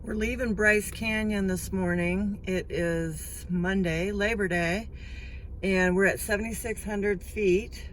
We're leaving Bryce Canyon this morning. It is Monday, Labor Day, and we're at 7,600 feet,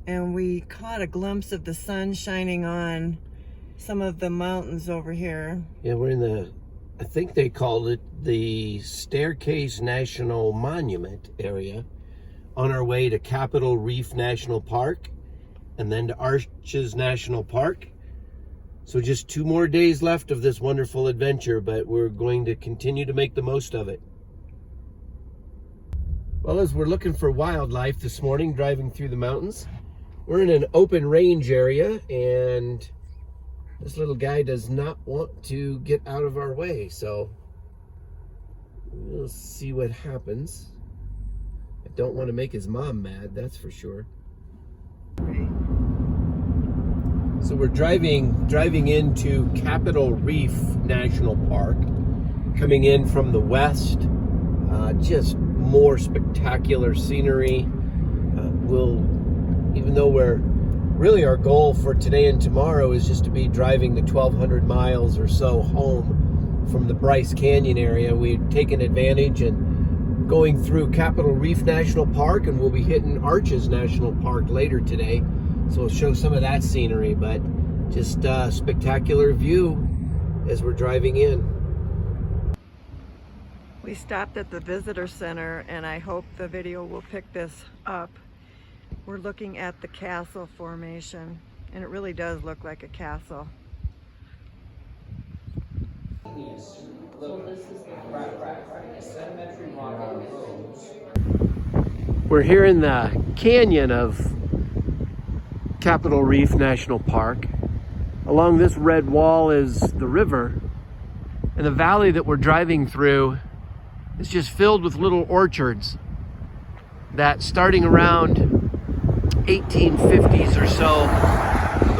and we caught a glimpse of the sun shining on some of the mountains over here. Yeah, we're in the, I think they called it the Staircase National Monument area, on our way to Capitol Reef National Park and then to Arches National Park. So just 2 more days left of this wonderful adventure, but we're going to continue to make the most of it. Well, as we're looking for wildlife this morning, driving through the mountains, we're in an open range area, and this little guy does not want to get out of our way, so we'll see what happens. I don't want to make his mom mad, that's for sure. So we're driving into Capitol Reef National Park, coming in from the west. Just more spectacular scenery. Even though really our goal for today and tomorrow is just to be driving the 1,200 miles or so home from the Bryce Canyon area, we've taken advantage and going through Capitol Reef National Park, and we'll be hitting Arches National Park later today. So we'll show some of that scenery, but just a spectacular view as we're driving in. We stopped at the visitor center, and I hope the video will pick this up. We're looking at the castle formation, and it really does look like a castle. We're here in the canyon of Capitol Reef National Park. Along this red wall is the river, and the valley that we're driving through is just filled with little orchards that, starting around 1850s or so,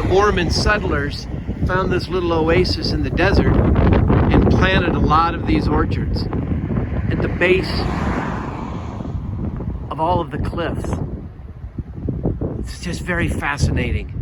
the Mormon settlers found this little oasis in the desert and planted a lot of these orchards at the base of all of the cliffs. It's just very fascinating.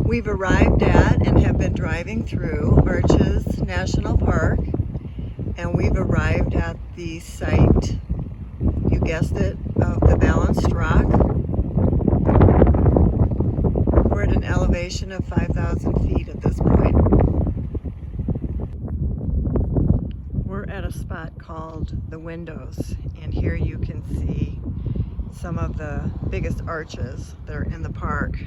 We've arrived at and have been driving through Arches National Park, and we've arrived at the site, you guessed it, of the balanced rock. We're at an elevation of 5,000 feet at this point. We're at a spot called the Windows, and here you can see some of the biggest arches that are in the park.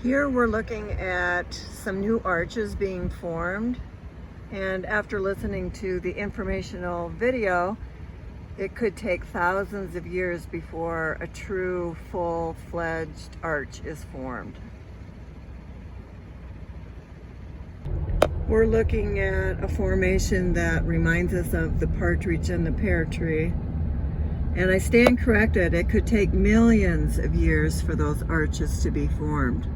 Here we're looking at some new arches being formed, and after listening to the informational video, it could take thousands of years before a true full-fledged arch is formed. We're looking at a formation that reminds us of the partridge and the pear tree. And I stand corrected, it could take millions of years for those arches to be formed.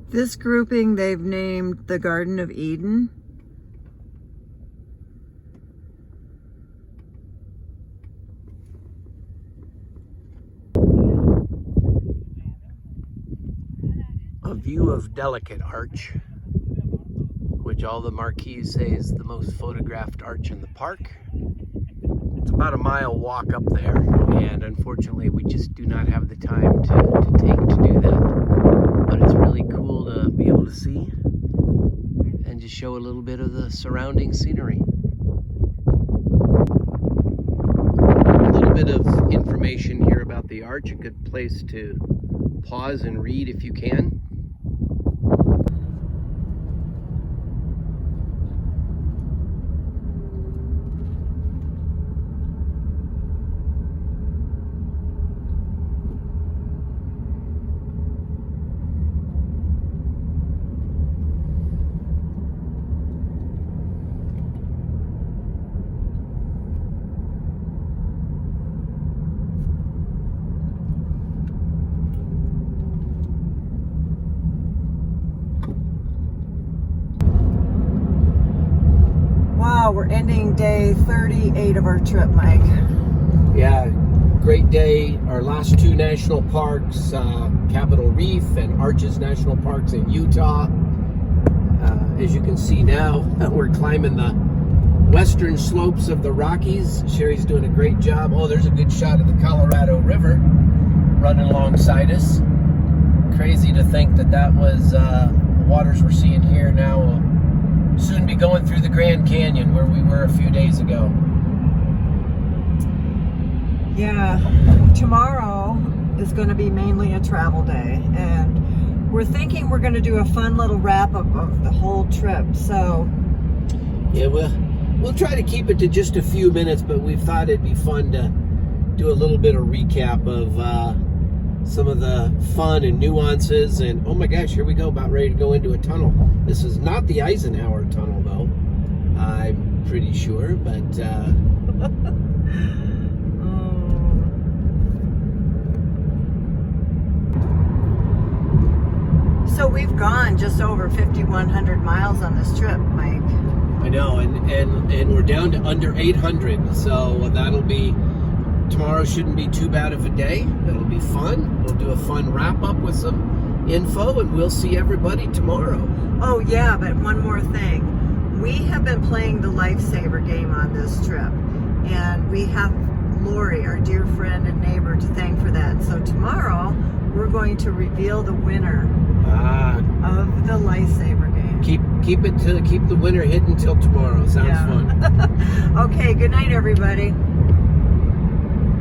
This grouping they've named the Garden of Eden. A view of Delicate Arch, which all the marquees say is the most photographed arch in the park. It's about a mile walk up there, and unfortunately we just do not have the time to take to do that. But it's really cool to be able to see and just show a little bit of the surrounding scenery. A little bit of information here about the arch, a good place to pause and read if you can. Wow, we're ending day 38 of our trip, Mike. Yeah, great day. Our last two national parks, Capitol Reef and Arches National Parks in Utah. As you can see now, we're climbing the western slopes of the Rockies. Sherry's doing a great job. Oh, there's a good shot of the Colorado River running alongside us. Crazy to think that that was the waters we're seeing here now will soon be going through the Grand Canyon where we were a few days ago. Yeah, tomorrow is going to be mainly a travel day, and we're thinking we're going to do a fun little wrap-up of the whole trip. So yeah, we'll try to keep it to just a few minutes, but we thought it'd be fun to do a little bit of recap of some of the fun and nuances. And oh my gosh, here we go, about ready to go into a tunnel. This is not the Eisenhower tunnel though, I'm pretty sure, but So we've gone just over 5,100 miles on this trip, Mike. I know, and we're down to under 800, so that'll be, tomorrow shouldn't be too bad of a day. It'll be fun. We'll do a fun wrap up with some info, and we'll see everybody tomorrow. Oh yeah, but one more thing. We have been playing the lifesaver game on this trip, and we have Lori, our dear friend and neighbor, to thank for that. So tomorrow we're going to reveal the winner of the lifesaver game. Keep the winner hidden till tomorrow. Sounds fun. Okay, good night everybody.